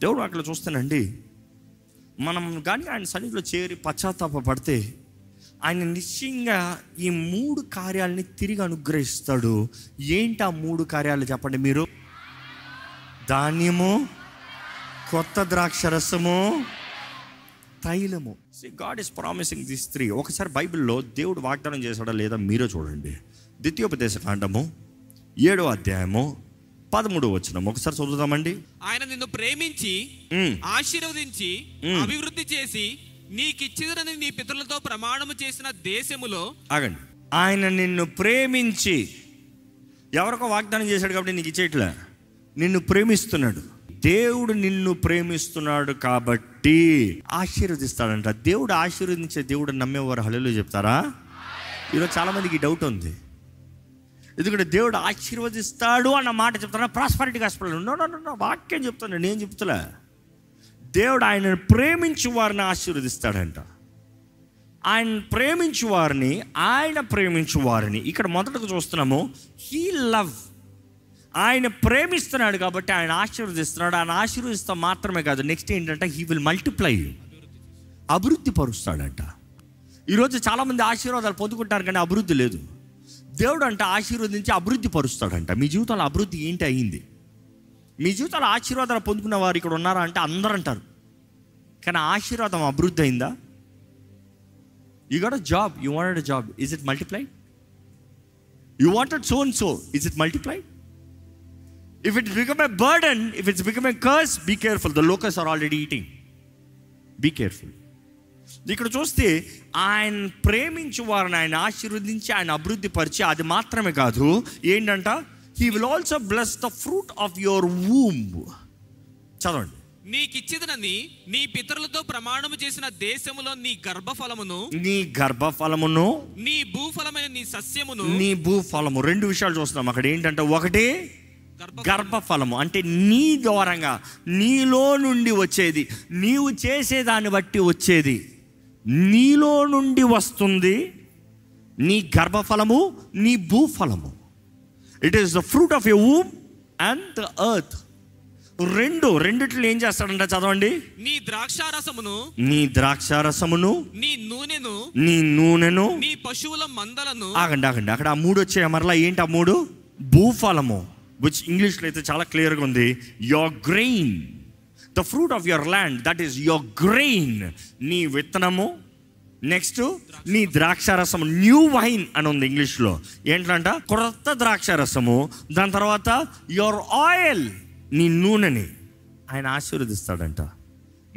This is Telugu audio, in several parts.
దేవుడు అక్కడ చూస్తానండి, మనం కానీ ఆయన సన్నిధిలో చేరి పశ్చాత్తాపడితే ఆయన నిశ్చయంగా ఈ 3 కార్యాలని తిరిగి అనుగ్రహిస్తాడు. ఏంటి ఆ 3 కార్యాలు చెప్పండి మీరు? ధాన్యము, కొత్త ద్రాక్షరసము, తైలము. God is promising this 3. ఒకసారి బైబిల్లో దేవుడు వాగ్దానం చేశాడా లేదా మీరే చూడండి. ద్వితీయోపదేశ కాండము 7వ అధ్యాయము 13వ వచనం ఒకసారి చదువుదామండి. ఆయన నిన్ను ప్రేమించి ఆశీర్వదించి అభివృద్ధి చేసి నీకిచ్చిదని నీ పితరులతో ప్రమాణము చేసిన దేశములో. ఆగండి. ఆయన నిన్ను ప్రేమించి, ఎవరికో వాగ్దానం చేశాడు కాబట్టి నీకు ఇచ్చేట్లే, నిన్ను ప్రేమిస్తున్నాడు. దేవుడు నిన్ను ప్రేమిస్తున్నాడు కాబట్టి ఆశీర్వదిస్తాడంట. దేవుడు ఆశీర్వదించే దేవుడు నమ్మేవారు హల్లెలూయా చెప్తారా? ఈరోజు చాలా మందికి డౌట్ ఉంది. ఎందుకంటే దేవుడు ఆశీర్వదిస్తాడు అన్న మాట చెప్తాను, ప్రాస్పరిటీ గాస్పెల్. నో, వాక్యం చెప్తాను, నేను చెప్తులే. దేవుడు ఆయనను ప్రేమించు వారిని ఆశీర్వదిస్తాడంట. ఆయన ప్రేమించు వారిని, ఆయన ప్రేమించు వారిని ఇక్కడ మొదటగా చూస్తున్నాము. హీ లవ్, ఆయన ప్రేమిస్తున్నాడు కాబట్టి ఆయన ఆశీర్వదిస్తున్నాడు. ఆయన ఆశీర్వదిస్తా మాత్రమే కాదు, నెక్స్ట్ ఏంటంటే హీ విల్ మల్టిప్లై, అభివృద్ధి పరుస్తాడంట. ఈరోజు చాలామంది ఆశీర్వాదాలు పొందుకుంటారు కానీ అభివృద్ధి లేదు. దేవుడు అంటే ఆశీర్వదించి అభివృద్ధి పరుస్తాడంట. మీ జీవితంలో అభివృద్ధి ఏంటి అయ్యింది? మీ జీవితంలో ఆశీర్వాదాలు పొందుకున్న వారు ఇక్కడ ఉన్నారా అంటే అందరూ అంటారు, కానీ ఆశీర్వాదం అభివృద్ధి అయిందా? You got a job, you wanted a job, is it multiply? You wanted so and so, is it multiply? If it's become a burden, if it's become a curse, be careful, the locusts are already eating, be careful. ఇక్కడ చూస్తే ఆయన ప్రేమించు వారిని ఆయన ఆశీర్వదించి ఆయన అభివృద్ధి పరిచి, అది మాత్రమే కాదు, ఏంటంట, he will also bless the fruit of your womb. చదవండి. నీకిచ్చిదనని నీ పితరులతో ప్రమాణము చేసిన దేశములో నీ గర్భఫలమును, నీ భూఫలమైన నీ సస్యమును, నీ భూఫలము. 2 విషయాలు చూస్తున్నాం అక్కడ. ఏంటంటే, ఒకటి గర్భఫలము, అంటే నీ ద్వారంగా, నీలో నుండి వచ్చేది, నీవు చేసేదాన్ని బట్టి వచ్చేది, నీలో నుండి వస్తుంది నీ గర్భఫలము, నీ భూఫలము. It is the fruit of a womb and the earth. రెండిట్లో ఏం చేస్తాడంట? చదవండి. నీ ద్రాక్షారసమును, నీ నూనెను, నీ పశువుల మందలను. ఆగండి. అక్కడ ఆ 3 వచ్చాయి మరలా. ఏంటి ఆ 3? భూఫలము, విచ్ ఇంగ్లీష్లో అయితే చాలా క్లియర్గా ఉంది, your grain, the fruit of your land, that is your grain, నీ విత్తనము. నెక్స్ట్ నీ ద్రాక్షారసము, న్యూ వైన్ అని ఉంది ఇంగ్లీష్లో. ఏంటంట? కొత్త ద్రాక్షారసము. దాని తర్వాత యువర్ ఆయిల్, నీ నూనెని ఆయన ఆశీర్వదిస్తాడంట.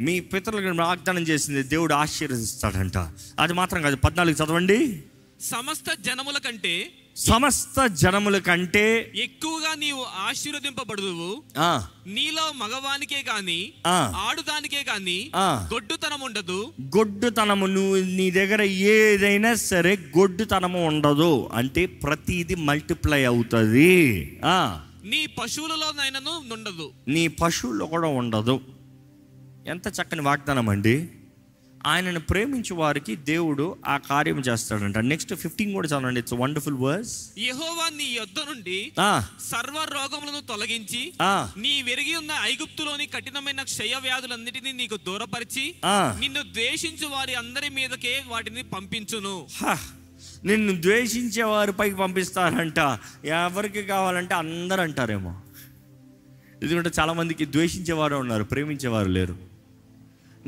మీ పితరులకు వాగ్దానం చేసింది దేవుడు ఆశీర్వదిస్తాడంట. అది మాత్రం కాదు, 14 చదవండి. సమస్త జనముల కంటే ఎక్కువగా నీవు ఆశీర్వదింపబడుదువు. నీలో మగవానికే గాని ఆడుదానికే గాని గొడ్డుతనం ఉండదు. గొడ్డుతనము, నువ్వు నీ దగ్గర ఏదైనా సరే గొడ్డుతనము ఉండదు. అంటే ప్రతిది మల్టిప్లై అవుతుంది. నీ పశువులలోనైనను ఉండదు, నీ పశువుల్లో కూడా ఉండదు. ఎంత చక్కని వాగ్దానం అండి. ఆయనను ప్రేమించే వారికి దేవుడు ఆ కార్యం చేస్తాడంట. నెక్స్ట్ 15 కూడా చదవండి. It's wonderful verse. యెహోవా నీ యొద్ద నుండి సర్వ రోగములను తొలగించి నీ వెరిగి ఉన్న ఐగుప్తులోని కఠినమైన క్షయ వ్యాధులన్నిటినీ నీకు దూరపరిచి నిన్ను ద్వేషించు వారి అందరి మీదకే వాటిని పంపించును. నిన్ను ద్వేషించే వారి పైకి పంపిస్తారంట. ఎవరికి కావాలంటే అందరూ అంటారేమో. ఎందుకంటే చాలా మందికి ద్వేషించేవారు ఉన్నారు, ప్రేమించేవారు లేరు.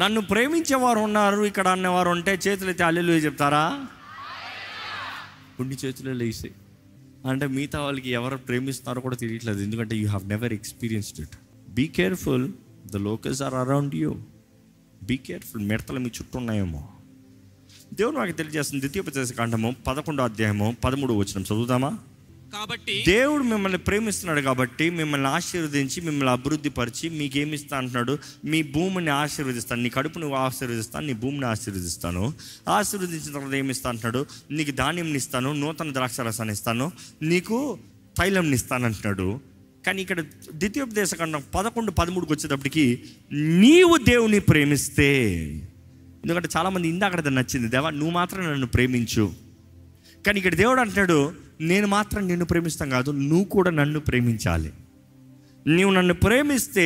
నన్ను ప్రేమించేవారు ఉన్నారు, ఇక్కడ అన్నవారు ఉంటే చేతులైతే హల్లెలూయా చెప్తారా? కొన్ని చేతులు లేసాయి అంటే మిగతా వాళ్ళకి ఎవరు ప్రేమిస్తున్నారో కూడా తెలియట్లేదు. ఎందుకంటే you have never experienced it. Be careful, the locusts are around you. Be careful, మిడతలు మీ చుట్టూ ఉన్నాయేమో. దేవుడు నాకు తెలియజేస్తుంది. ద్వితీయోపదేశ కాండము 11వ అధ్యాయము 13వ వచనం చదువుదామా? కాబట్టి దేవుడు మిమ్మల్ని ప్రేమిస్తున్నాడు కాబట్టి మిమ్మల్ని ఆశీర్వదించి మిమ్మల్ని అభివృద్ధి పరిచి మీకేమి ఇస్తా అంటున్నాడు? మీ భూమిని ఆశీర్వదిస్తాను, నీ కడుపును ఆశీర్వదిస్తాను, నీ భూమిని ఆశీర్వదిస్తాను. ఆశీర్వదించిన తర్వాత ఏమి ఇస్తా అంటున్నాడు? నీకు ధాన్యం ఇస్తాను, నూతన ద్రాక్షారసాన్ని ఇస్తాను, నీకు తైలం ఇస్తాను అంటున్నాడు. కానీ ఇక్కడ ద్వితీయోపదేశ కాండం 11:13 వచ్చేటప్పటికి నీవు దేవుని ప్రేమిస్తే, ఎందుకంటే చాలామంది ఇందాక నచ్చింది, దేవా నువ్వు మాత్రం నన్ను ప్రేమించు. కానీ ఇక్కడ దేవుడు అంటున్నాడు, నేను మాత్రం నిన్ను ప్రేమిస్తాను కాదు, నువ్వు కూడా నన్ను ప్రేమించాలి. నీవు నన్ను ప్రేమిస్తే,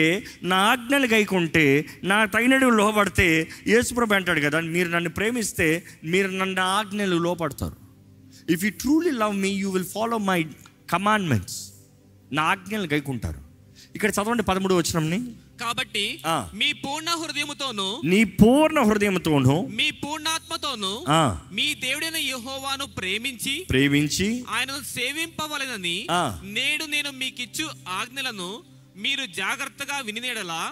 నా ఆజ్ఞలు గైకుంటే, నా తగినడు లోపడితే, యేసుప్రభు అంటాడు కదా, మీరు నన్ను ప్రేమిస్తే మీరు నన్ను ఆజ్ఞలు లోపడతారు. If you truly love me, you will follow my commandments. నా ఆజ్ఞలు గైకుంటారు. ఇక్కడ చదవండి 13వ వచనంని. కాబట్టి మీ పూర్ణ హృదయముతోను, నీ పూర్ణ హృదయముతోను, మీ పూర్ణాత్మతోను మీ దేవుడైన యెహోవాను ప్రేమించి ఆయనను సేవింపవలెనని నేడు నేను మీకిచ్చు ఆజ్ఞలను మీరు జాగ్రత్తగా వినినేడలా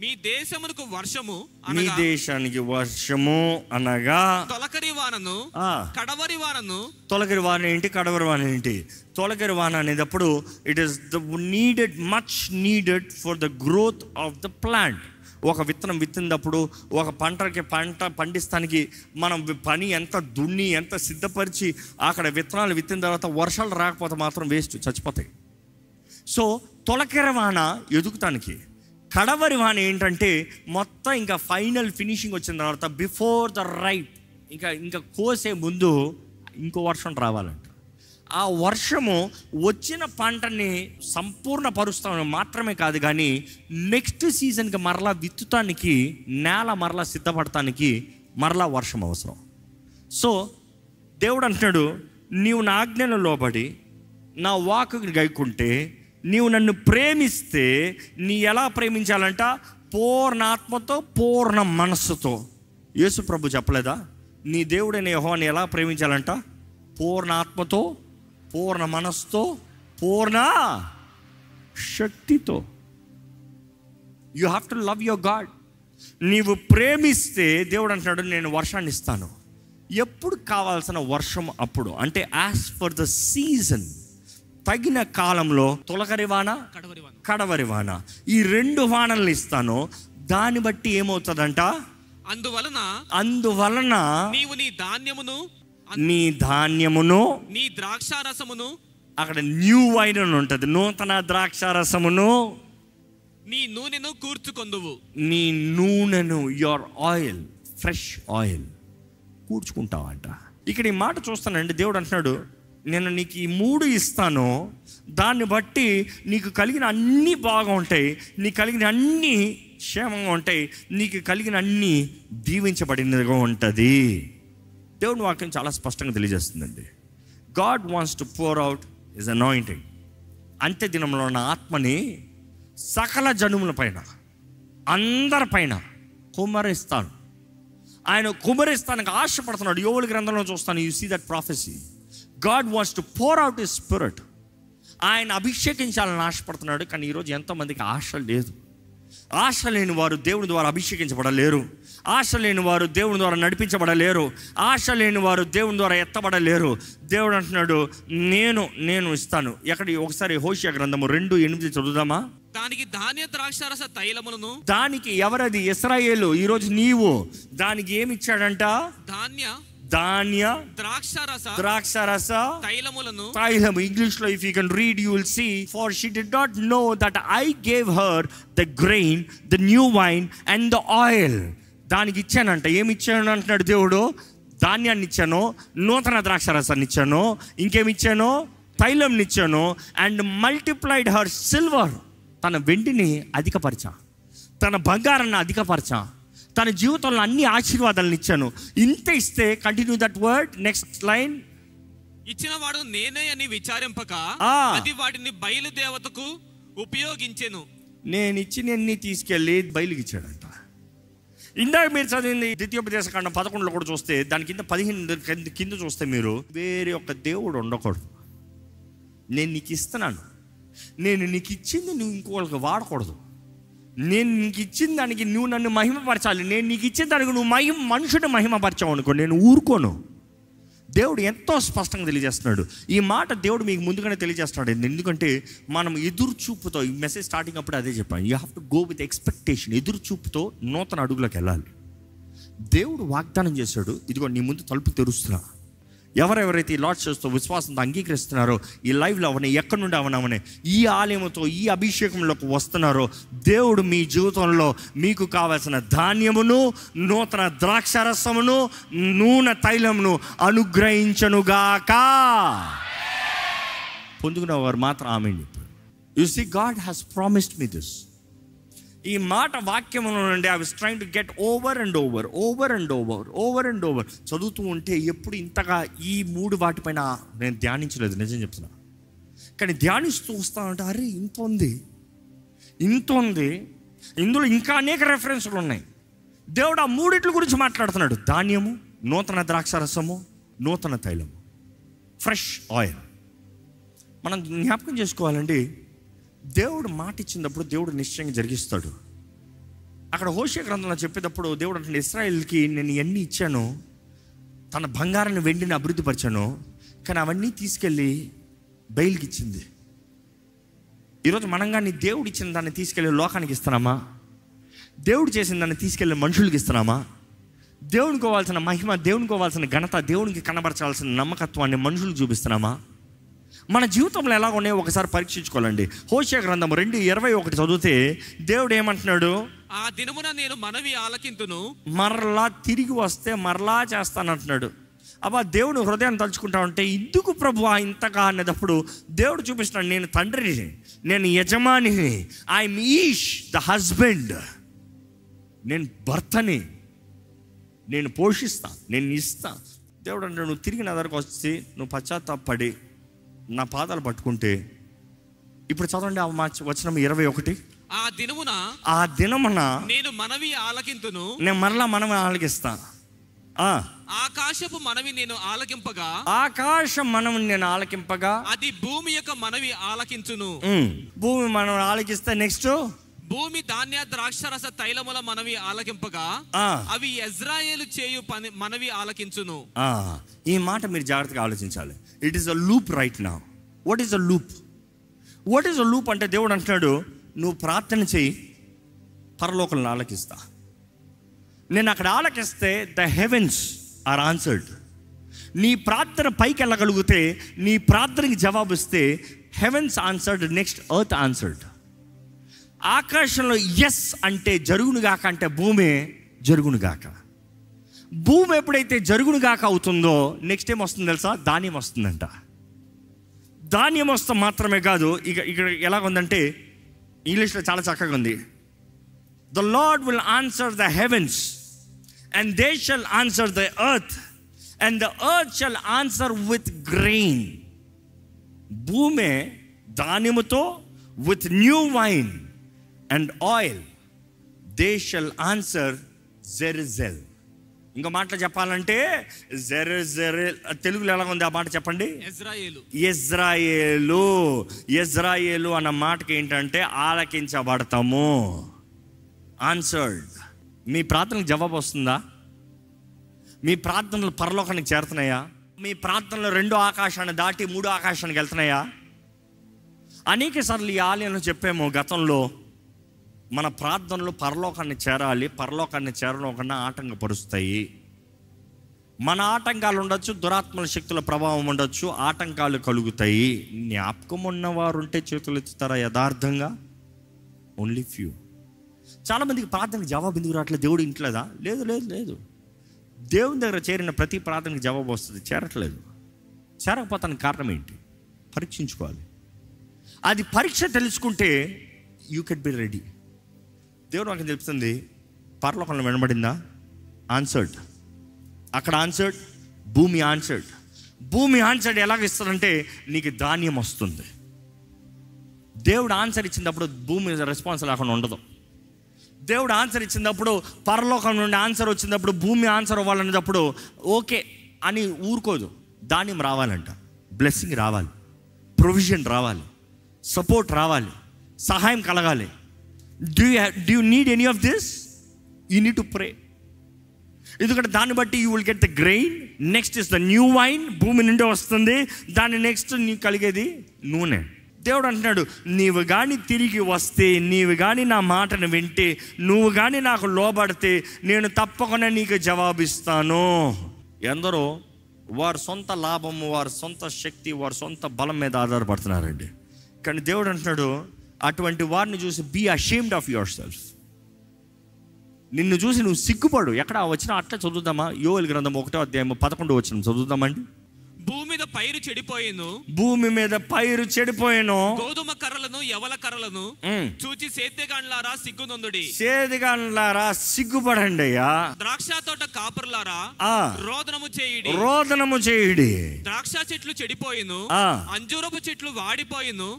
మీ దేశమునకు వర్షము, మీ దేశానికి వర్షము అనగా తొలకరి వానను, కడవరి వానను. తొలకరి వాన ఏంటి, కడవరి వాన ఏంటి? తొలకరి వాన అనేటప్పుడు it is the needed, much needed for the growth of the plant. ఒక విత్తనం విత్తినప్పుడు, ఒక పంట పండిస్తానికి మనం పని ఎంత దున్ని, ఎంత సిద్ధపరిచి అక్కడ విత్తనాలు విత్తిన తర్వాత వర్షాలు రాకపోతే మాత్రం వేస్ట్, చచ్చిపోతాయి. సో తొలకరి వాన ఎదుగుతానికి, కడవరి వాన ఏంటంటే మొత్తం ఇంకా ఫైనల్ ఫినిషింగ్ వచ్చిన తర్వాత, బిఫోర్ ద రైప్, ఇంకా కోసే ముందు ఇంకో వర్షం రావాలంట. ఆ వర్షము వచ్చిన పంటని సంపూర్ణ పరుస్తాం మాత్రమే కాదు, కానీ నెక్స్ట్ సీజన్కి మరలా విత్తుతానికి, నేల మరలా సిద్ధపడటానికి మరలా వర్షం అవసరం. సో దేవుడు అంటున్నాడు, నీవు నా ఆజ్ఞలు లోబడి నా వాక్కుని గైకుంటే, నీవు నన్ను ప్రేమిస్తే, నీ ఎలా ప్రేమించాలంట? పూర్ణ ఆత్మతో, పూర్ణ మనస్సుతో. యేసు ప్రభు చెప్పలేదా, నీ దేవుడైన యెహోవాని ఎలా ప్రేమించాలంట? పూర్ణ ఆత్మతో, పూర్ణ మనస్సుతో, పూర్ణ శక్తితో. You have to love your God. నీవు ప్రేమిస్తే దేవుడు అంటున్నాడు, నేను వర్షాన్ని ఇస్తాను. ఎప్పుడు కావాల్సిన వర్షం అప్పుడు, అంటే యాజ్ ఫర్ ద సీజన్, తగిన కాలంలో తొలకరి వాన, కడవరి వాన, ఈ 2 వానలు ఇస్తాను. దాన్ని బట్టి ఏమవుతుందంట? అందువలన నీవు నీ ధాన్యమును, నీ ద్రాక్షారసమును, అక్కడ న్యూ వైన్ అని ఉంటుంది, నూతన ద్రాక్షారసమును, నీ నూనెను కూర్చుకొందువు. నీ నూనెను, యువర్ ఆయిల్, ఫ్రెష్ ఆయిల్ కూర్చుకుంటావంట. ఇక్కడ ఈ మాట చూస్తానండి, దేవుడు అంటున్నాడు, నేను నీకు ఈ 3 ఇస్తాను. దాన్ని బట్టి నీకు కలిగిన అన్నీ బాగా ఉంటాయి, నీకు కలిగిన అన్నీ క్షేమంగా ఉంటాయి, నీకు కలిగిన అన్నీ దీవించబడినదిగా ఉంటుంది. దేవుని వాక్యం చాలా స్పష్టంగా తెలియజేస్తుందండి. God wants to pour out his anointing. అంత్య దినంలో ఉన్న ఆత్మని సకల జనుముల పైన, అందరిపైన కుమ్మరిస్తాను. ఆయన కుమ్మరిస్తానికి ఆశపడుతున్నాడు. యోవేలు గ్రంథంలో చూస్తాను, you see that prophecy. God wants to pour out his spirit. ఆయన అభిషేకించాలని ఆశపడుతున్నాడు. కానీ ఈరోజు ఎంతోమందికి ఆశ లేదు. ఆశ లేని వారు దేవుని ద్వారా అభిషేకించబడలేరు. ఆశ లేని వారు దేవుని ద్వారా నడిపించబడలేరు. ఆశ లేని వారు దేవుని ద్వారా ఎత్తబడలేరు. దేవుడు అంటున్నాడు, నేను ఇస్తాను. ఒకసారి హోషియా గ్రంథము 2:8 చదువుదామా? దానికి ధాన్య ద్రాక్షారస తైలములను, దానికి ఎవరది? ఇశ్రాయేలు. ఈరోజు నీవు దానికి ఏమి ఇచ్చాడంట? ధాన్య ద్రాక్షారస తైలము. ఇంగ్లీష్ లో if you can read you will see, for she did not know that I gave her the grain, the new wine and the oil. దానికి ఇచ్చానంట. ఏమి ఇచ్చాను అంటున్నాడు దేవుడు? ధాన్యాన్ని ఇచ్చాను, నూతన ద్రాక్షారసాన్ని ఇచ్చాను, ఇంకేమి ఇచ్చాను? తైలంని ఇచ్చాను. And multiplied her silver. తన వెండిని అధికపరచా, తన బంగారాన్ని అధికపరచా, తన జీవితంలో అన్ని ఆశీర్వాదాలను ఇచ్చాను. ఇంత ఇస్తే, continue that word, next line, ఇచ్చిన వాడు నేనే అని విచారింపక అది వాటిని బయలుదేవతకు ఉపయోగించెను. నేను ఇచ్చినన్ని తీసుకెళ్ళి బయలుకి ఇచ్చాడంట. ఇందాక మీరు చదివింది ద్వితీయోపదేశకాండం 11లో కూడా చూస్తే, దాని కింద 15 కింద చూస్తే, మీరు వేరే ఒక దేవుడు ఉండకూడదు. నేను నీకు ఇస్తున్నాను, నేను నీకు ఇచ్చింది నువ్వు ఇంకోళ్ళకి వాడకూడదు. నేను నీకు ఇచ్చిన దానికి నువ్వు నన్ను మహిమపరచాలి. నేను నీకు ఇచ్చిన దానికి నువ్వు మనుషుని మహిమపరచావు అనుకో, నేను ఊరుకోను. దేవుడు ఎంతో స్పష్టంగా తెలియజేస్తున్నాడు. ఈ మాట దేవుడు మీకు ముందుగానే తెలియజేస్తున్నాడు. ఎందుకంటే మనం ఎదురు చూపుతో, ఈ మెసేజ్ స్టార్టింగ్ అప్పుడు అదే చెప్పాను, you have to go with expectation. ఎదురు చూపుతో నూతన అడుగులోకి వెళ్ళాలి. దేవుడు వాగ్దానం చేశాడు, ఇదిగో నీ ముందు తలుపు తెరుస్తున్నా. ఎవరెవరైతే ఈ లార్డ్ చర్చ్తో విశ్వాసంతో అంగీకరిస్తున్నారో, ఈ లైవ్లో అవనే, ఎక్కడి నుండి అవనవనే, ఈ ఆలయంతో ఈ అభిషేకంలోకి వస్తున్నారో, దేవుడు మీ జీవితంలో మీకు కావాల్సిన ధాన్యమును, నూతన ద్రాక్షారసమును, నూనె తైలమును అనుగ్రహించనుగాక. పొందుకున్న వారు మాత్రం ఆమేన్ చెప్పారు. You see God has promised me this. ఈ మాట వాక్యంలో నుండి I was trying to get over and over చదువుతూ ఉంటే ఎప్పుడు ఇంతగా ఈ 3 వాటిపైన నేను ధ్యానించలేదు, నిజం చెప్తున్నా. కానీ ధ్యానిస్తూ వస్తానంటే అరే ఇంత ఉంది, ఇందులో ఇంకా అనేక రెఫరెన్స్లు ఉన్నాయి. దేవుడు ఆ 3 గురించి మాట్లాడుతున్నాడు: ధాన్యము, నూతన ద్రాక్షారసము, నూతన తైలము, ఫ్రెష్ ఆయిల్. మనం జ్ఞాపకం చేసుకోవాలండి, దేవుడు మాట ఇచ్చినప్పుడు దేవుడు నిశ్చయంగా జరిగిస్తాడు. అక్కడ హోషేయ గ్రంథంలో చెప్పేటప్పుడు దేవుడు అంటే ఇశ్రాయేల్కి నేను ఇవన్నీ ఇచ్చాను, తన బంగారాన్ని వెండిని అభివృద్ధి పరిచాను, కానీ అవన్నీ తీసుకెళ్ళి బయలుకి ఇచ్చింది. ఈరోజు మనం కానీ దేవుడు ఇచ్చిన దాన్ని తీసుకెళ్ళి లోకానికి ఇస్తున్నామా? దేవుడు చేసిన దాన్ని తీసుకెళ్ళి మనుషులకి ఇస్తున్నామా? దేవునికి ఇవ్వాల్సిన మహిమ, దేవునికి ఇవ్వాల్సిన ఘనత, దేవునికి కనబరచాల్సిన నమ్మకత్వాన్ని మనుషులకు చూపిస్తున్నామా? మన జీవితంలో ఎలా ఉన్నాయో ఒకసారి పరీక్షించుకోవాలండి. హోషేయ గ్రంథం 2:21 చదివితే దేవుడు ఏమంటున్నాడు? ఆ దినమున నేను మనవి ఆలకింతును, మరలా తిరిగి వస్తే మరలా చేస్తానంటున్నాడు. అబ్బా, దేవుడు హృదయాన్ని తలుచుకుంటా ఉంటే ఇందుకు ప్రభువా ఇంతగా అనేటప్పుడు దేవుడు చూపిస్తున్నాడు, నేను తండ్రిని, నేను యజమానిని, ఐఎమ్ ఈష్ ద హస్బెండ్, నేను భర్తని, నేను పోషిస్తా, నేను ఇస్తా. దేవుడు అంటే నువ్వు తిరిగి నా దగ్గరకు వచ్చి నువ్వు పశ్చాత్తాపడి నా పాదాలు పట్టుకుంటే, ఇప్పుడు చదవండి ఆ వచనం 21. ఆ దినమున నేను మనవి ఆలకింతును, నేను మరలా మనవి ఆలకిస్తా. ఆకాశపు మనవి నేను ఆలకింపగా, ఆకాశం మనవి నేను ఆలకింపగా అది భూమి యొక్క మనవి ఆలకించును. భూమి మనం ఆలకిస్తే నెక్స్ట్ భూమి ధాన్య ద్రాక్షరస తైలముల మనవి ఆలకింపగా అవి ఇశ్రాయేలు చేయు మనవి ఆలకించును. ఈ మాట మీరు జాగ్రత్తగా ఆలోచించాలి. It is a loop right now. What is a loop అంటే దేవుడు అంటున్నాడు, నువ్వు ప్రార్థన చేయి, పరలోకంలో ఆలకిస్తా. నేను అక్కడ ఆలకిస్తే ద హెవెన్స్ ఆర్ ఆన్సర్డ్. నీ ప్రార్థన పైకి వెళ్ళగలిగితే, నీ ప్రార్థనకి జవాబు ఇస్తే heavens answered, next earth answered. ఆకాశంలో ఎస్ అంటే జరుగునుగాక అంటే భూమి జరుగునుగాక. భూమి ఎప్పుడైతే జరుగునుగాక అవుతుందో నెక్స్ట్ ఏం వస్తుంది తెలుసా? ధాన్యం వస్తుందంట. ధాన్యం వస్తే మాత్రమే కాదు, ఇక్కడ ఎలాగుందంటే ఇంగ్లీష్లో చాలా చక్కగా ఉంది. The Lord will answer the heavens and they shall answer the earth and the earth shall answer with grain. భూమి ధాన్యముతో, with new wine and oil, they shall answer Jezreel. ఇంకో మాటలు చెప్పాలంటే జెరుజెల్ తెలుగులో ఎలా ఉంది ఆ మాట చెప్పండి? ఇజ్రాయేలు అన్న మాటకి ఏంటంటే ఆలకించబడతాము, ఆన్సర్డ్. మీ ప్రార్థనకు జవాబు వస్తుందా? మీ ప్రార్థనలు పరలోకానికి చేరుతున్నాయా? మీ ప్రార్థనలు 2 ఆకాశాన్ని దాటి 3 ఆకాశానికి వెళ్తున్నాయా? అనేక సార్లు ఈ ఆలయంలో చెప్పాము గతంలో, మన ప్రార్థనలు పరలోకాన్ని చేరాలి, పరలోకాన్ని చేరలోకన్నా ఆటంకపరుస్తాయి. మన ఆటంకాలు ఉండొచ్చు, దురాత్మల శక్తుల ప్రభావం ఉండొచ్చు, ఆటంకాలు కలుగుతాయి. జ్ఞాపకం ఉన్నవారు ఉంటే చేతులు ఎత్తుతారా యథార్థంగా? Only few. చాలామందికి ప్రార్థనకి జవాబు ఎందుకు రావట్లేదు? దేవుడు ఇంట్లేదా? లేదు. దేవుని దగ్గర చేరిన ప్రతి ప్రార్థనకి జవాబు వస్తుంది, చేరట్లేదు. చేరకపోతానికి కారణం ఏంటి? పరీక్షించుకోవాలి. అది పరీక్ష తెలుసుకుంటే యూ కెన్ బి రెడీ. దేవుడు నాకు తెలుస్తుంది, పరలోకంలో వినబడిందా? ఆన్సర్డ్. అక్కడ ఆన్సర్డ్, భూమి ఆన్సర్డ్. భూమి ఆన్సర్డ్ ఎలాగ ఇస్తారంటే నీకు ధాన్యం వస్తుంది. దేవుడు ఆన్సర్ ఇచ్చినప్పుడు భూమి రెస్పాన్స్ లేకుండా ఉండదు. దేవుడు ఆన్సర్ ఇచ్చినప్పుడు, పరలోకం నుండి ఆన్సర్ వచ్చినప్పుడు భూమి ఆన్సర్ అవ్వాలనేటప్పుడు ఓకే అని ఊరుకోదు. ధాన్యం రావాలంట, బ్లెస్సింగ్ రావాలి, ప్రొవిజన్ రావాలి, సపోర్ట్ రావాలి, సహాయం కలగాలి. Do you need any of this? You need to pray. ఎందుకంటే దాన్ని బట్టి you will get the grain. Next is the new wine. భూమి నుండి వస్తుంది. దాని నెక్స్ట్ నీకు కలిగేది నూనె. దేవుడు అంటున్నాడు, నీవు కానీ తిరిగి వస్తే, నీవు కానీ నా మాటను వింటే, నువ్వు కానీ నాకు లోబడితే నేను తప్పకుండా నీకు జవాబిస్తాను. ఎందరో వారి సొంత లాభము, వారి సొంత శక్తి, వారి సొంత బలం మీద ఆధారపడుతున్నారండి. కానీ దేవుడు అంటున్నాడు, అటువంటి వారిని చూసి be ashamed of yourself. నిన్ను చూసి నువ్వు సిగ్గుపడు. ఎక్కడ వచ్చినా అట్లా చదువుదామా? యోవేలు గ్రంథం 1వ అధ్యాయం 11వ వచనం చదువుదామండి. భూమి మీద పైరు చెడిపోయేను, భూమి మీద పైరు చెడిపోయేను, గోధుమ కర్రలను యవల కర్రలను చూచి సేద్యగాండ్లారా సిగ్గునొందుడి, సేద్యగాండ్లారా సిగ్గుపడండి అయ్యా, ద్రాక్ష తోట కాపరులారా రోదనము చేయుడి, రోదనము చేయుడి. ద్రాక్ష చెట్లు చెడిపోయేను, అంజూరపు చెట్లు వాడిపోయేను,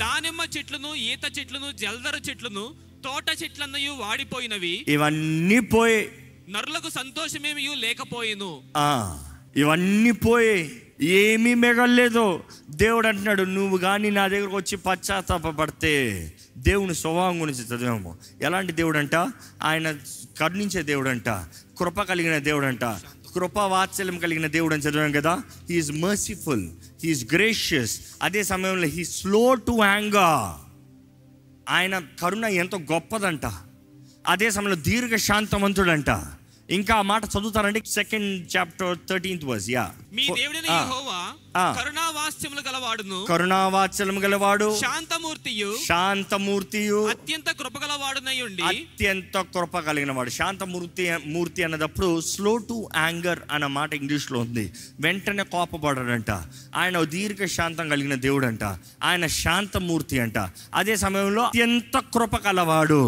దానిమ్మ చెట్లను ఈత చెట్లను జల్దర చెట్లను తోట చెట్లన్నయు వాడిపోయినవి, ఇవన్నీ పోయి నరులకు సంతోషమేమీ లేకపోయేను. ఇవన్నీ పోయి ఏమీ మిగలేదు. దేవుడు అంటున్నాడు, నువ్వు కానీ నా దగ్గరకు వచ్చి పశ్చాత్తాపడితే, దేవుని స్వభావం గురించి చదివాము. ఎలాంటి దేవుడు అంట? ఆయన కరుణించే దేవుడు అంట, కృప కలిగిన దేవుడు అంట, కృపా వాత్సల్యం కలిగిన దేవుడు అని చదివాం కదా. హీఈస్ మర్సిఫుల్, హీఈస్ గ్రేషియస్, అదే సమయంలో హీ స్లో టు యాంగర్. ఆయన కరుణ ఎంతో గొప్పదంట, అదే సమయంలో దీర్ఘ శాంతవంతుడంట. ఇంకా ఆ మాట చదువుతారండి, 2nd chapter 13th verse. మీ దేవుడైన యెహోవా కరుణావాత్సల్యములు గలవాడును, కరుణావాత్సల్యము గలవాడు, శాంతమూర్తియు అత్యంత కృపగలవాడునై ఉండి, అత్యంత కృప కలిగిన వాడు. శాంతమూర్తి అన్నదప్పుడు స్లో టు యాంగర్ అన్న మాట ఇంగ్లీష్లో ఉంది. వెంటనే కోపపడడంట. ఆయన దీర్ఘ శాంతం కలిగిన దేవుడు అంట, ఆయన శాంతమూర్తి అంట. అదే సమయంలో అత్యంత కృప కలవాడు.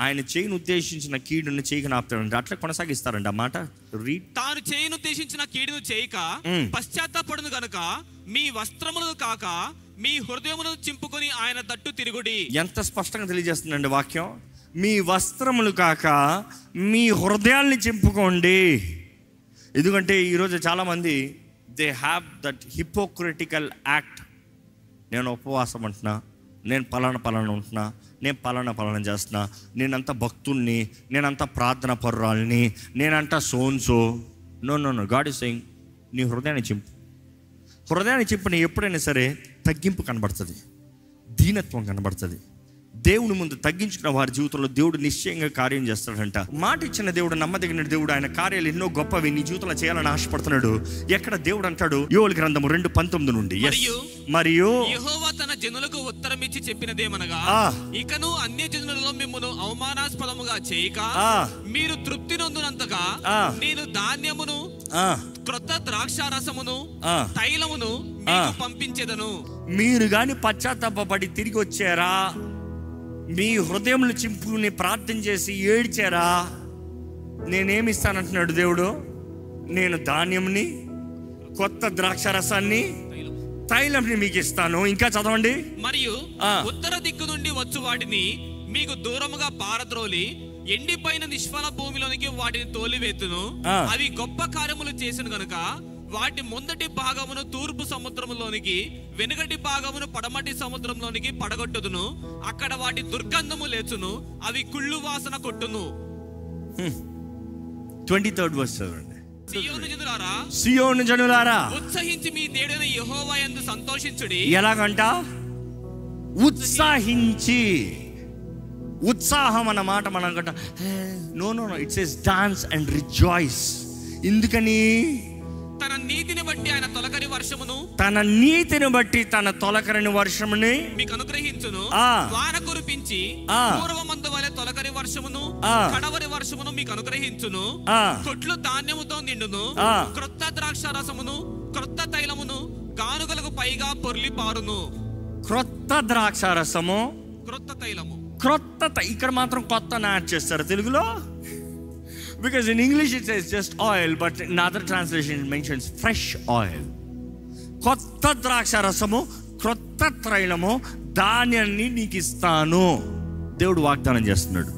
ఆయన చేయను ఉద్దేశించిన కీడును చేయక ఆపుతాడంట. అట్లా కొనసాగిస్తారంట ఆ మాట. తాను చేయను ఉద్దేశించిన కీడును చేయక పశ్చాత్తాపడును గనుక మీ వస్త్రములను కాక మీ హృదయములను చింపుకొని ఆయన తట్టు తిరుగుడి. ఎంత స్పష్టంగా తెలియజేస్తుందండి వాక్యం. మీ వస్త్రములు కాక మీ హృదయాల్ని చింపుకోండి. ఎందుకంటే ఈరోజు చాలామంది they have that hypocritical act. నేను ఉపవాసం అంటున్నా, నేను పలానా ఉంటున్నా, నేను పలానా చేస్తున్నా, నేనంతా భక్తుణ్ణి, నేనంతా ప్రార్థన పరురాల్ని, నేనంతా సోన్సో. నో గాడ్ ఈస్ సేయింగ్, నీ హృదయాన్ని చింపు. హృదయాన్ని చింపుని ఎప్పుడైనా సరే తగ్గింపు కనబడుతుంది, దీనత్వం కనబడుతుంది. దేవుని ముందు తగ్గించుకున్న వారి జీవితంలో దేవుడు నిశ్చయంగా కార్యం చేస్తాడంట. మాట ఇచ్చిన దేవుడు నమ్మదగిన దేవుడు. ఆయన కార్యాలు ఎన్నో గొప్పవి నీ జీవితంలో చేయాలని ఆశపడుతున్నాడు. ఎక్కడ దేవుడు అంటాడు, యోవేలు గ్రంథము 2:19 నుండి, మరియు యెహోవా తన జనులకు ఉత్తరం ఇచ్చి చెప్పినదేమనగా, ఇకను అన్య జనులలో మిమ్మును అవమానాస్పదముగా చేయక మీరు తృప్తి నొందునంతగా నేను ధాన్యమును క్రొత్త ద్రాక్షారసమును తైలమును మీకు పంపించేదను. మీరు గాని పశ్చాత్తాపపడి తిరిగి వచ్చారా, మీ హృదయములు చింపుని ప్రార్థన చేసి ఏడ్చారా, నేనేమిస్తానంటున్నాడు దేవుడు. నేను ధాన్యంని, కొత్త ద్రాక్షారసాన్ని, తైలంని మీకు ఇస్తాను. ఇంకా చదవండి. మరియు ఉత్తర దిక్కు నుండి వచ్చు వాటిని మీకు దూరముగా పారద్రోలి ఎండిపోయిన నిష్ఫల భూమిలోనికి వాటిని తోలివేతును. అవి గొప్ప కార్యములు చేసిన గనుక వాటి ముందటి భాగమును తూర్పు సముద్రములోనికి, వెనుకటి భాగమును పడమటి సముద్రంలోనికి పడగొట్టుదును. అక్కడ వాటి దుర్గంధము లేచును, అవి కుళ్ళు వాసన కొట్టును. 23rd verse చదవండి. సియోను జనులారా, ఉత్సహించి మీ దేవుడైన యెహోవా యందు సంతోషించుడి. ఎలాగంట? ఉత్సాహించి. ఉత్సాహం అన్న మాట మనం కంట no it says dance and rejoice. ఎందుకని? తన నీతిని బట్టి ఆయన తొలకరి వర్షమును, తన నీతిని బట్టి తన తొలకరిని వర్షముని మీకు అనుగ్రహించును. వాన కురిపించి పూర్వమందు వలె తొలకరి వర్షమును కడవరి వర్షమును మీకు అనుగ్రహించును. కొట్లు ధాన్యముతో నిండును. క్రొత్త ద్రాక్షారసమును క్రొత్త తైలమును గానుగలకు పైగా పొర్లి పారును. క్రొత్త ద్రాక్షారసము, క్రొత్త తైలము, ఇక్కడ మాత్రం కొత్త యాడ్ చేస్తారు తెలుగులో. Because in English it says just oil, but in other translation it mentions fresh oil. కొత్త ద్రాక్షారసము, క్రొత్త తైలము, ధాన్యాన్ని నీకు ఇస్తాను. దేవుడు వాగ్దానం చేస్తున్నాడు.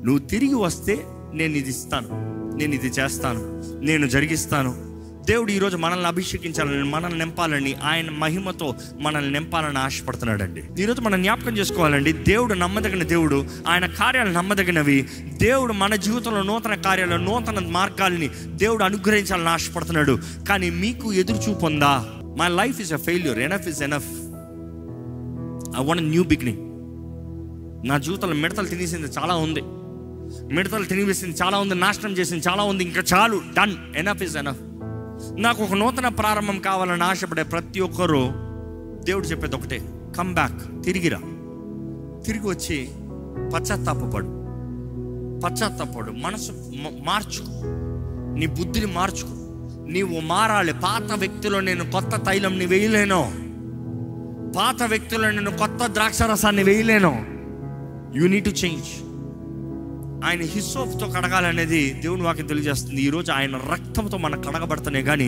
నువ్వు తిరిగి వస్తే నేను ఇది ఇస్తాను, నేను ఇది చేస్తాను, నేను జరిగిస్తాను. దేవుడు ఈరోజు మనల్ని అభిషేకించాలని, మనల్ని నింపాలని, ఆయన మహిమతో మనల్ని నింపాలని ఆశపడుతున్నాడండి. ఈరోజు మనం జ్ఞాపకం చేసుకోవాలండి, దేవుడు నమ్మదగిన దేవుడు, ఆయన కార్యాలు నమ్మదగినవి. దేవుడు మన జీవితంలో నూతన కార్యాలు, నూతన మార్గాల్ని దేవుడు అనుగ్రహించాలని ఆశపడుతున్నాడు. కానీ మీకు ఎదురు చూపు ఉందా? My life is a failure, enough is enough, I want a new beginning. నా జీవితంలో మిడతలు తినేసింది చాలా ఉంది, మిడతలు తినివేసింది చాలా ఉంది, నాశనం చేసింది చాలా ఉంది, ఇంకా చాలు, డన్, ఎనఫ్ ఇస్ ఎనఫ్. నాకు ఒక నూతన ప్రారంభం కావాలని ఆశపడే ప్రతి ఒక్కరూ దేవుడు చెప్పేది ఒకటే, కమ్ బ్యాక్, తిరిగిరా, తిరిగి వచ్చి పశ్చాత్తాపడు, మనసు మార్చుకో, నీ బుద్ధిని మార్చుకో, నీవు మారాలి. పాత వ్యక్తిలో నేను కొత్త తైలంని వేయలేను, పాత వ్యక్తిలో నేను కొత్త ద్రాక్షరసాన్ని వేయలేను. You need to change. ఆయన హిస్సోపుతో కడగాలనేది దేవుని వాక్యం తెలియజేస్తుంది. ఈరోజు ఆయన రక్తంతో మనం కడగబడుతున్నాయి, కానీ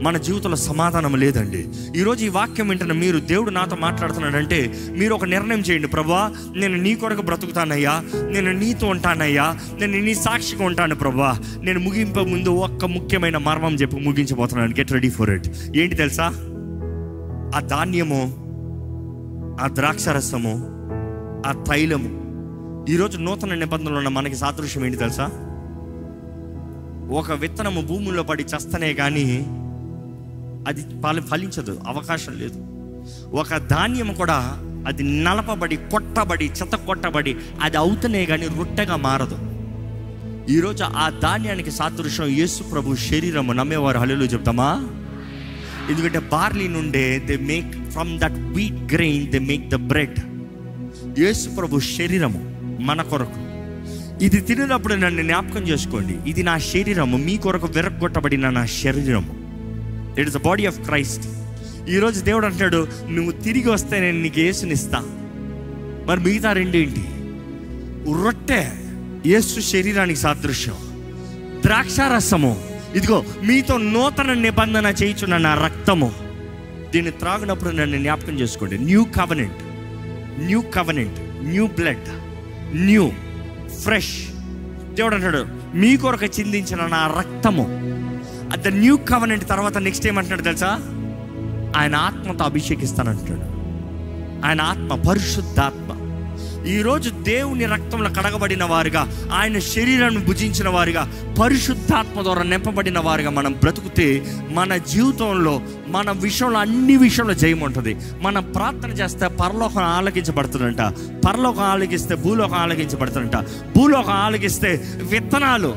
మన జీవితంలో సమాధానం లేదండి. ఈరోజు ఈ వాక్యం వింటున్న మీరు, దేవుడు నాతో మాట్లాడుతున్నాడంటే మీరు ఒక నిర్ణయం చేయండి. ప్రభువా, నేను నీ కొరకు బ్రతుకుతానయ్యా, నేను నీతో ఉంటానయ్యా, నేను నీ సాక్షిగా ఉంటాను ప్రభువా. నేను ముగింపే ముందు ఒక్క ముఖ్యమైన మర్మం చెప్పి ముగించబోతున్నాను. Get ready for it. ఏంటి తెలుసా? ఆ ధాన్యము, ఆ ద్రాక్షరసము, ఆ తైలము, ఈరోజు నూతన నిబంధనలు ఉన్న మనకి సాదృశ్యం ఏంటి తెలుసా? ఒక విత్తనము భూమిలో పడి చస్తనే కానీ అది ఫలించదు, అవకాశం లేదు. ఒక ధాన్యం కూడా అది నలపబడి, కొట్టబడి, చెత్త కొట్టబడి అది అవుతనే కానీ రొట్టెగా మారదు. ఈరోజు ఆ ధాన్యానికి సాదృశ్యం యేసు ప్రభు శరీరము. నమ్మేవారు హల్లెలూయా చెప్తామా? ఎందుకంటే బార్లీ నుండే they make, from that wheat grain they make the bread. Yesu ప్రభు శరీరము మన కొరకు. ఇది తినేటప్పుడు నన్ను జ్ఞాపకం చేసుకోండి, ఇది నా శరీరము, మీ కొరకు విరగొట్టబడిన నా శరీరము. It is the body of Christ. ఈరోజు దేవుడు అంటాడు, నువ్వు తిరిగి వస్తే నేను నీకు యేసునిస్తా. మరి మిగతా రెండేంటి? రొట్టె యేసు శరీరానికి సాదృశ్యం, ద్రాక్షారసము ఇదిగో మీతో నూతన నిబంధన చేయించున్న నా రక్తము. దీన్ని త్రాగినప్పుడు నన్ను జ్ఞాపకం చేసుకోండి. New covenant, new covenant, new blood, new fresh. దేవుడు అంటాడు, మీ కొరకు చిందించిన నా రక్తము. అట్ ద న్యూ కవెనెంట్ తర్వాత నెక్స్ట్ ఏమంటున్నాడు తెలుసా? ఆయన ఆత్మతో అభిషేకిస్తానంటాడు. ఆయన ఆత్మ, పరిశుద్ధాత్మ. ఈరోజు దేవుని రక్తంలో కడగబడిన వారుగా, ఆయన శరీరాన్ని భుజించిన వారుగా, పరిశుద్ధాత్మ ద్వారా నింపబడిన వారుగా మనం బ్రతుకుతే మన జీవితంలో, మన విషయంలో, అన్ని విషయంలో జయం ఉంటుంది. మనం ప్రార్థన చేస్తే పరలోకం ఆలకించబడుతుందంట, పరలోకం ఆలకిస్తే భూలోకం ఆలకించబడుతుందంట, భూలోకం ఆలకిస్తే విత్తనాలు,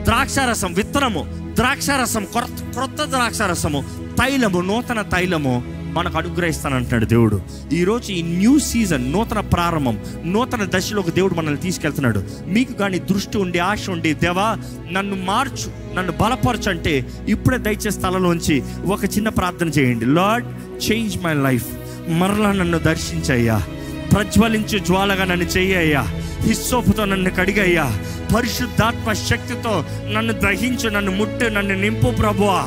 ద్రాక్షారసం, విత్తనము, ద్రాక్షారసం, క్రొత్త ద్రాక్షారసము, తైలము, నూతన తైలము మనకు అనుగ్రహిస్తానంటున్నాడు దేవుడు. ఈరోజు ఈ న్యూ సీజన్, నూతన ప్రారంభం, నూతన దశలోకి దేవుడు మనల్ని తీసుకెళ్తున్నాడు. మీకు కానీ దృష్టి ఉండి, ఆశ ఉండి, దేవా నన్ను మార్చు, నన్ను బలపరచు అంటే ఇప్పుడే దయచేసి స్థలంలోంచి ఒక చిన్న ప్రార్థన చేయండి. Lord, change my life. మరలా నన్ను దర్శించయ్యా, ప్రజ్వలించు జ్వాలగా నన్ను చెయ్యయ్యా, హిస్సోపుతో నన్ను కడిగయ్యా, పరిశుద్ధాత్మ శక్తితో నన్ను దహించు, నన్ను ముట్టు, నన్ను నింపు ప్రభువా.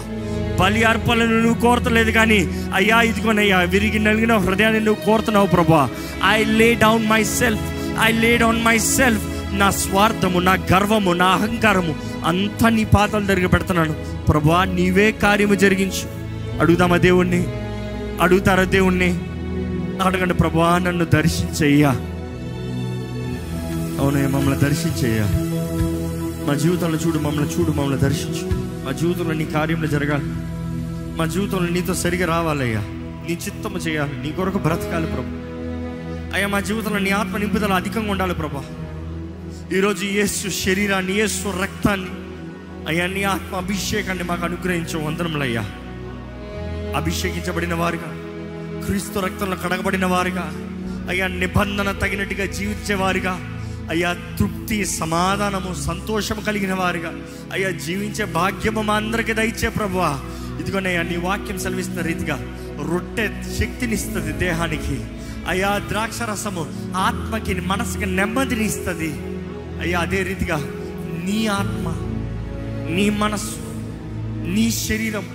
బలి అర్పణలను నువ్వు కోరతలేదు కానీ అయ్యా ఇదిగోనయ్యా విరిగి నలిగిన హృదయాన్ని నువ్వు కోరుతున్నావు ప్రభా. I lay down my self, I lay down my self. నా స్వార్థము, నా గర్వము, నా అహంకారము అంతా నీ పాదాల దగ్గర పెడుతున్నాను ప్రభా. నీవే కార్యము జరిగించు. అడుగుదామా దేవుణ్ణి? అడుగుతారా దేవుణ్ణి? అడగండి ప్రభా, నన్ను దర్శించయ్యా. అవునయ్యా, మమ్మల్ని దర్శించయ్యా. మా జీవితంలో చూడు, మమ్మల్ని చూడు, మమ్మల్ని దర్శించు. మా జీవితంలో నీ కార్యంలో జరగాలి, మా జీవితంలో నీతో సరిగా రావాలయ్యా, నీ చిత్తము చేయాలి, నీ కొరకు బ్రతకాలి ప్రభు. అయ్యా మా జీవితంలో నీ ఆత్మ నింపుదల అధికంగా ఉండాలి ప్రభా. ఈరోజు యేసు శరీరాన్ని, యేసు రక్తాన్ని, అయ్యా నీ ఆత్మ అభిషేకాన్ని మాకు అనుగ్రహించే వందనములయ్యా. అభిషేకించబడిన వారుగా, క్రీస్తు రక్తంలో కడగబడిన వారుగా, అయ్యా నిబంధన తగినట్టుగా జీవించేవారుగా, అయ్యా తృప్తి, సమాధానము, సంతోషము కలిగిన వారుగా అయ్యా జీవించే భాగ్యము మా అందరికీ దయచే ప్రభువా. ఇదిగోనయ్యా నీ వాక్యం సెలవిస్తున్న రీతిగా రొట్టె శక్తినిస్తుంది దేహానికి, అయ్యా ద్రాక్షరసము ఆత్మకి, మనసుకి నెమ్మదిని ఇస్తుంది. అయ్యా అదే రీతిగా నీ ఆత్మ, నీ మనస్సు, నీ శరీరం,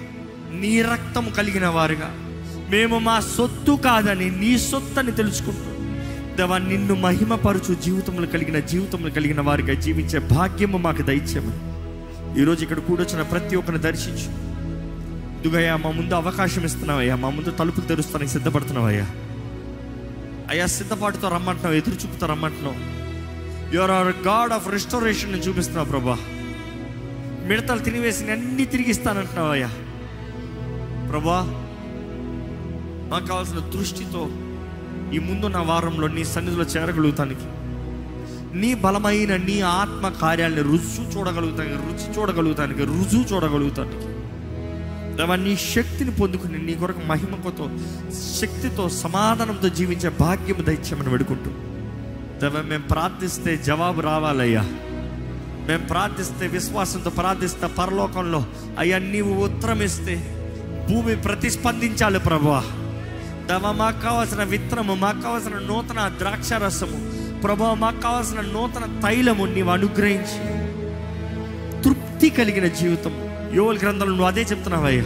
నీ రక్తము కలిగిన వారుగా మేము మా సొత్తు కాదని నీ సొత్తని తెలుసుకుంటూ దేవా నిన్ను మహిమపరచు జీవితంలో కలిగిన వారిగా జీవించే భాగ్యము మాకు దయచేయమని ఈరోజు ఇక్కడ కూడొచ్చిన ప్రతి ఒక్కరిని దర్శించు. ఇదిగోయ్యా మా ముందు అవకాశం ఇస్తున్నావయ్యా, మా ముందు తలుపులు తెరుస్తానికి సిద్ధపడుతున్నావయ్యా. అయ్యా సిద్ధపాటుతో రమ్మంటున్నావు, ఎదురు చూపుతో రమ్మంటున్నావు. You're our God of restoration చూపిస్తున్నావు ప్రభా. మిడతలు తినివేసి అన్ని తిరిగిస్తానంటున్నావయ్యా ప్రభా. మాకు కావాల్సిన దృష్టితో ఈ ముందున్న వారంలో నీ సన్నిధిలో చేరగలుగుతానికి, నీ బలమైన నీ ఆత్మ కార్యాలని రుచి చూడగలుగుతానికి దేవా నీ శక్తిని పొందుకుని నీ కొరకు మహిమతో, శక్తితో, సమాధానంతో జీవించే భాగ్యము దయచేయమని వేడుకుంటూ దేవా మేము ప్రార్థిస్తే జవాబు రావాలయ్యా. మేము ప్రార్థిస్తే, విశ్వాసంతో ప్రార్థిస్తే పరలోకంలో అయ్యా నీవు ఉత్తరం ఇస్తే భూమి ప్రతిస్పందించాలి ప్రభువా. దేవా, మాకు కావాల్సిన విత్తనము, మాకు కావాల్సిన నూతన ద్రాక్షారసము ప్రభువా, మాకు కావాల్సిన నూతన తైలము నీవు అనుగ్రహించి తృప్తి కలిగిన జీవితం. యోవేలు గ్రంథంలో నువ్వు అదే చెప్తున్నావయ్యా,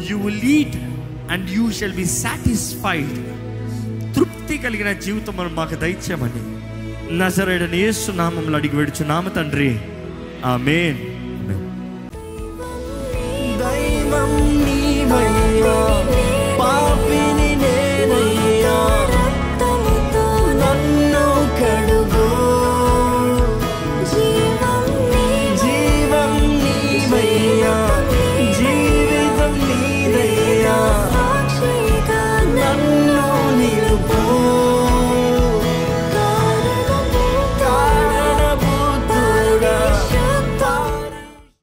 you will eat and you shall be satisfied. తృప్తి కలిగిన జీవితం మనం మాకు దయచేయమని నజరేయుడైన యేసు నామములో అడిగి వేడుచున్నాము తండ్రి, ఆమేన్. దైవం నీవయ్యా.